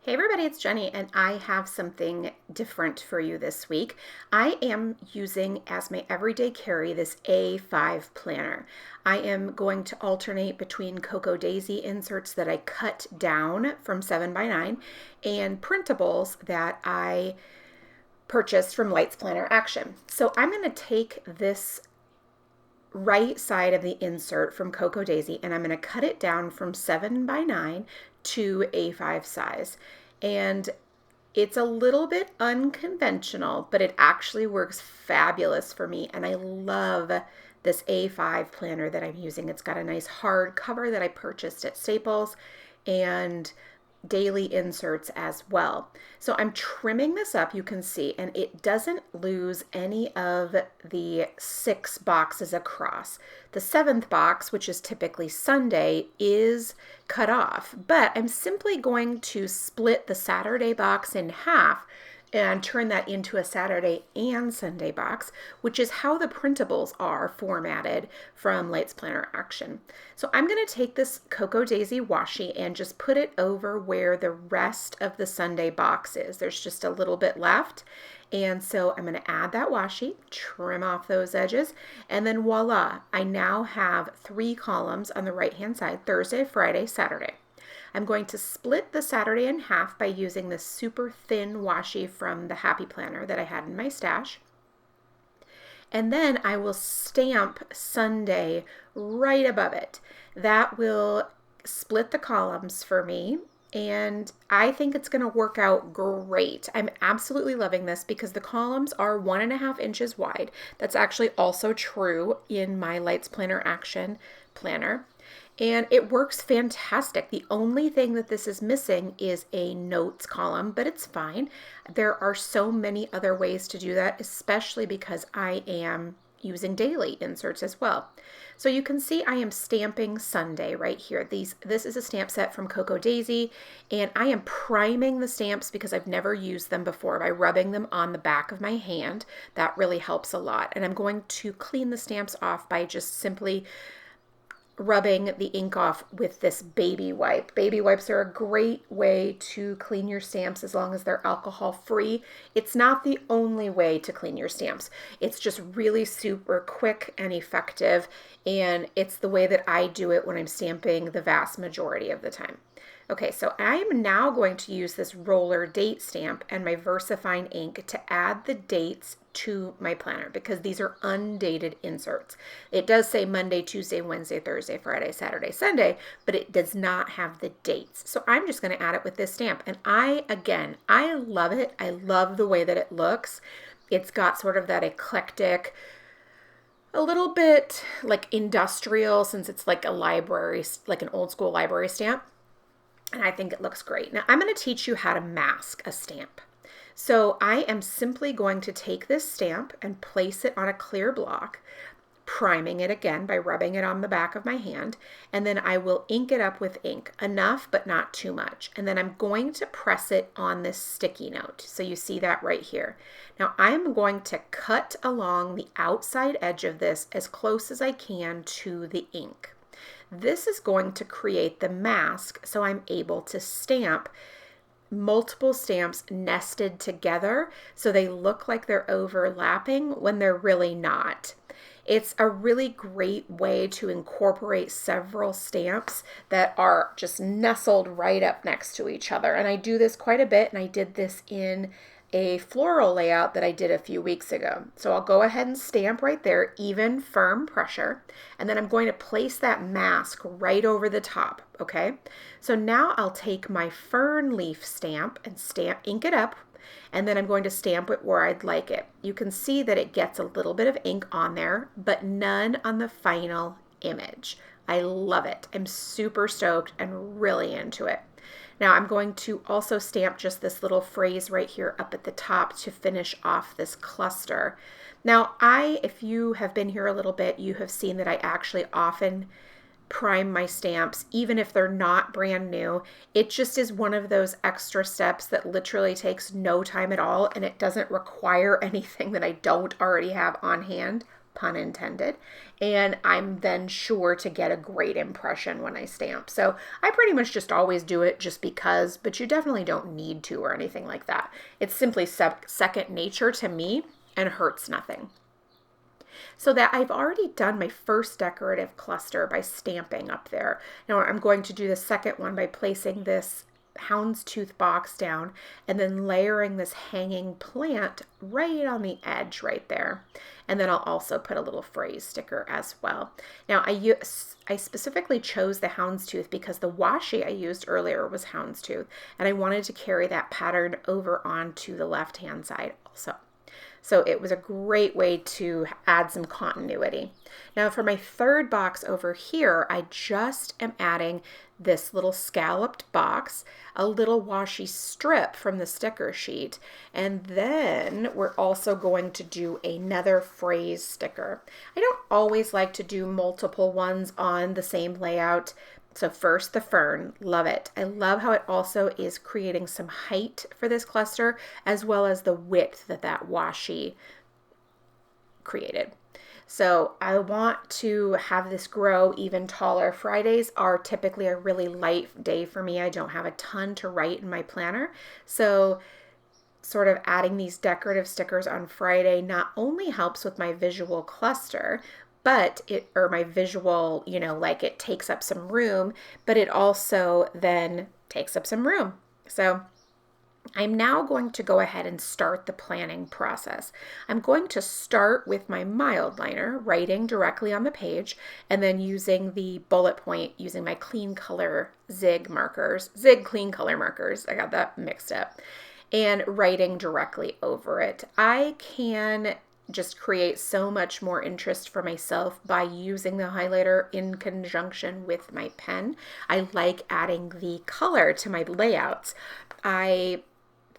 Hey everybody, it's Jenny, and I have something different for you this week. I am using as my everyday carry this A5 planner. I am going to alternate between Cocoa Daisy inserts that I cut down from 7 by 9 and printables that I purchased from Lights Planner Action. So I'm going to take this right side of the insert from Cocoa Daisy and I'm going to cut it down from 7 by 9 to A5 size. And it's a little bit unconventional, but it actually works fabulous for me. And I love this A5 planner that I'm using. It's got a nice hard cover that I purchased at Staples and daily inserts as well. So I'm trimming this up, you can see, and it doesn't lose any of the 6 boxes across. The 7th box, which is typically Sunday, is cut off, but I'm simply going to split the Saturday box in half and turn that into a Saturday and Sunday box, which is how the printables are formatted from Lights Planner Action. So I'm going to take this Cocoa Daisy washi and just put it over where the rest of the Sunday box is. There's just a little bit left. And so I'm going to add that washi, trim off those edges, and then voila, I now have 3 columns on the right-hand side, Thursday, Friday, Saturday. I'm going to split the Saturday in half by using this super thin washi from the Happy Planner that I had in my stash. And then I will stamp Sunday right above it. That will split the columns for me. And I think it's going to work out great. I'm absolutely loving this because the columns are 1.5 inches wide. That's actually also true in my Lights Planner Action planner. And it works fantastic. The only thing that this is missing is a notes column, but it's fine. There are so many other ways to do that, especially because I am using daily inserts as well. So you can see I am stamping Sunday right here. This is a stamp set from Cocoa Daisy, and I am priming the stamps because I've never used them before by rubbing them on the back of my hand. That really helps a lot. And I'm going to clean the stamps off by just simply rubbing the ink off with this baby wipe. Baby wipes are a great way to clean your stamps as long as they're alcohol free. It's not the only way to clean your stamps. It's just really super quick and effective, and it's the way that I do it when I'm stamping the vast majority of the time. Okay, so I'm now going to use this roller date stamp and my VersaFine ink to add the dates to my planner because these are undated inserts. It does say Monday, Tuesday, Wednesday, Thursday, Friday, Saturday, Sunday, but it does not have the dates. So I'm just going to add it with this stamp. And I love it. I love the way that it looks. It's got sort of that eclectic, a little bit like industrial, since it's like a library, like an old school library stamp. And I think it looks great. Now I'm going to teach you how to mask a stamp. So I am simply going to take this stamp and place it on a clear block, priming it again by rubbing it on the back of my hand, and then I will ink it up with ink, enough but not too much. And then I'm going to press it on this sticky note. So you see that right here. Now I'm going to cut along the outside edge of this as close as I can to the ink. This is going to create the mask so I'm able to stamp multiple stamps nested together so they look like they're overlapping when they're really not. It's a really great way to incorporate several stamps that are just nestled right up next to each other. And I do this quite a bit, and I did this in a floral layout that I did a few weeks ago. So I'll go ahead and stamp right there, even firm pressure, and then I'm going to place that mask right over the top, okay? So now I'll take my fern leaf stamp and ink it up, and then I'm going to stamp it where I'd like it. You can see that it gets a little bit of ink on there, but none on the final image. I love it. I'm super stoked and really into it. Now I'm going to also stamp just this little phrase right here up at the top to finish off this cluster. Now if you have been here a little bit, you have seen that I actually often prime my stamps, even if they're not brand new. It just is one of those extra steps that literally takes no time at all, and it doesn't require anything that I don't already have on hand. pun intended, and I'm then sure to get a great impression when I stamp. So I pretty much just always do it just because, but you definitely don't need to or anything like that. It's simply second nature to me and hurts nothing. So that I've already done my first decorative cluster by stamping up there. Now I'm going to do the second one by placing this houndstooth box down and then layering this hanging plant right on the edge right there. And then I'll also put a little phrase sticker as well. Now I specifically chose the houndstooth because the washi I used earlier was houndstooth, and I wanted to carry that pattern over onto the left hand side also. So it was a great way to add some continuity. Now for my third box over here, I just am adding this little scalloped box, a little washi strip from the sticker sheet, and then we're also going to do another phrase sticker. I don't always like to do multiple ones on the same layout. So first the fern, love it. I love how it also is creating some height for this cluster as well as the width that washi created. So I want to have this grow even taller. Fridays are typically a really light day for me. I don't have a ton to write in my planner. So sort of adding these decorative stickers on Friday not only helps with my visual cluster, but my visual, like it takes up some room, but it also then takes up some room. So I'm now going to go ahead and start the planning process. I'm going to start with my mild liner, writing directly on the page, and then using the bullet point, using my clean color zig clean color markers. I got that mixed up. And writing directly over it. I can just create so much more interest for myself by using the highlighter in conjunction with my pen. I like adding the color to my layouts. I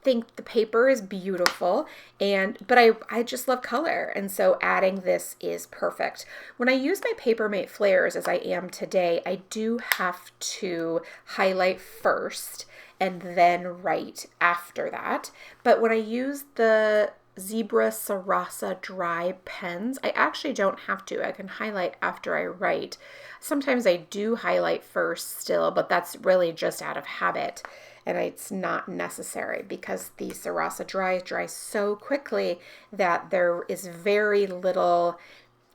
think the paper is beautiful, but I just love color, and so adding this is perfect. When I use my Papermate flares as I am today, I do have to highlight first and then write after that. But when I use the Zebra Sarasa dry pens, I actually don't have to. I can highlight after I write. Sometimes I do highlight first still, but that's really just out of habit. And it's not necessary because the Sarasa dry so quickly that there is very little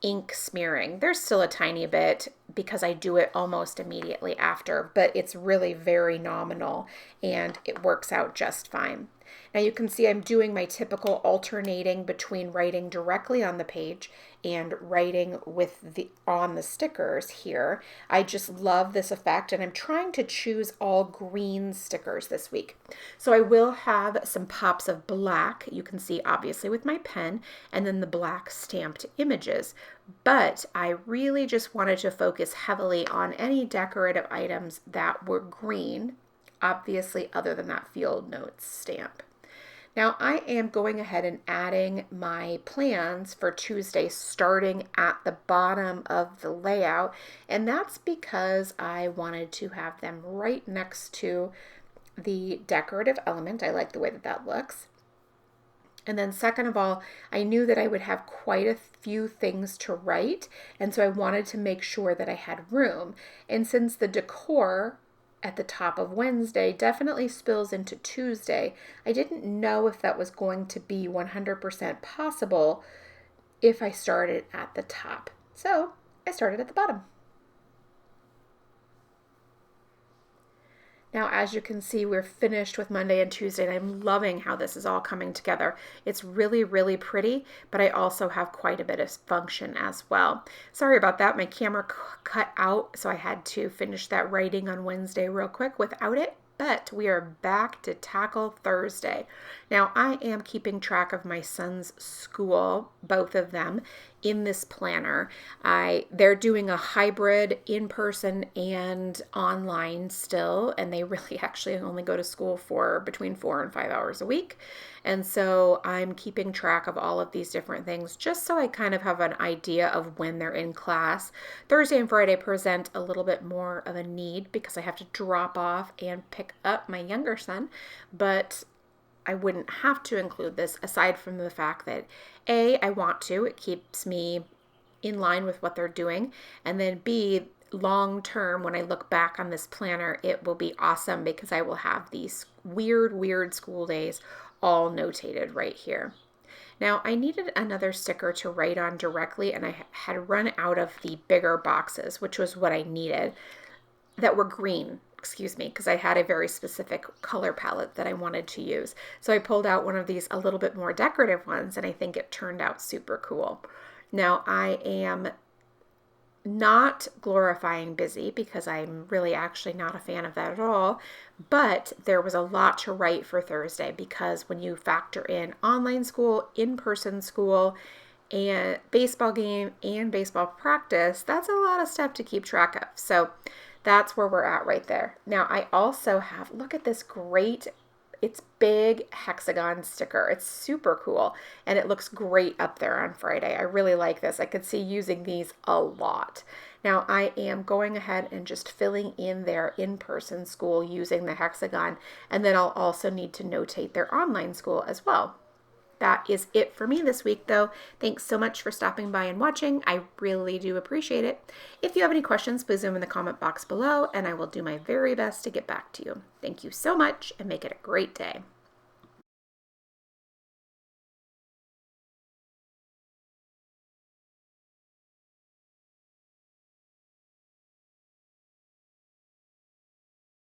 ink smearing. There's still a tiny bit because I do it almost immediately after, but it's really very nominal and it works out just fine. Now you can see I'm doing my typical alternating between writing directly on the page and writing on the stickers here. I just love this effect, and I'm trying to choose all green stickers this week. So I will have some pops of black, you can see obviously with my pen, and then the black stamped images. But I really just wanted to focus heavily on any decorative items that were green, obviously other than that field notes stamp. Now I am going ahead and adding my plans for Tuesday starting at the bottom of the layout, and that's because I wanted to have them right next to the decorative element. I like the way that looks. And then second of all, I knew that I would have quite a few things to write, and so I wanted to make sure that I had room. And since the decor at the top of Wednesday definitely spills into Tuesday, I didn't know if that was going to be 100% possible if I started at the top. So I started at the bottom. Now, as you can see, we're finished with Monday and Tuesday, and I'm loving how this is all coming together. It's really, really pretty, but I also have quite a bit of function as well. Sorry about that. My camera cut out, so I had to finish that writing on Wednesday real quick without it. But we are back to tackle Thursday. Now, I am keeping track of my son's school, both of them, in this planner. They're doing a hybrid in-person and online still, and they really actually only go to school for between 4 and 5 hours a week. And so I'm keeping track of all of these different things just so I kind of have an idea of when they're in class. Thursday and Friday present a little bit more of a need because I have to drop off and pick up my younger son, but I wouldn't have to include this aside from the fact that I want to. It keeps me in line with what they're doing. And then B, long term, when I look back on this planner, it will be awesome because I will have these weird school days all notated right here. Now, I needed another sticker to write on directly, and I had run out of the bigger boxes, which was what I needed, that were green, excuse me, because I had a very specific color palette that I wanted to use. So I pulled out one of these a little bit more decorative ones, and I think it turned out super cool. Now, I am not glorifying busy because I'm really actually not a fan of that at all. But there was a lot to write for Thursday because when you factor in online school, in-person school, and baseball game and baseball practice, that's a lot of stuff to keep track of. So that's where we're at right there. Now I also have, look at this great, it's big hexagon sticker. It's super cool and it looks great up there on Friday. I really like this. I could see using these a lot. Now I am going ahead and just filling in their in-person school using the hexagon, and then I'll also need to notate their online school as well. That is it for me this week, though. Thanks so much for stopping by and watching. I really do appreciate it. If you have any questions, please leave them in the comment box below, and I will do my very best to get back to you. Thank you so much, and make it a great day.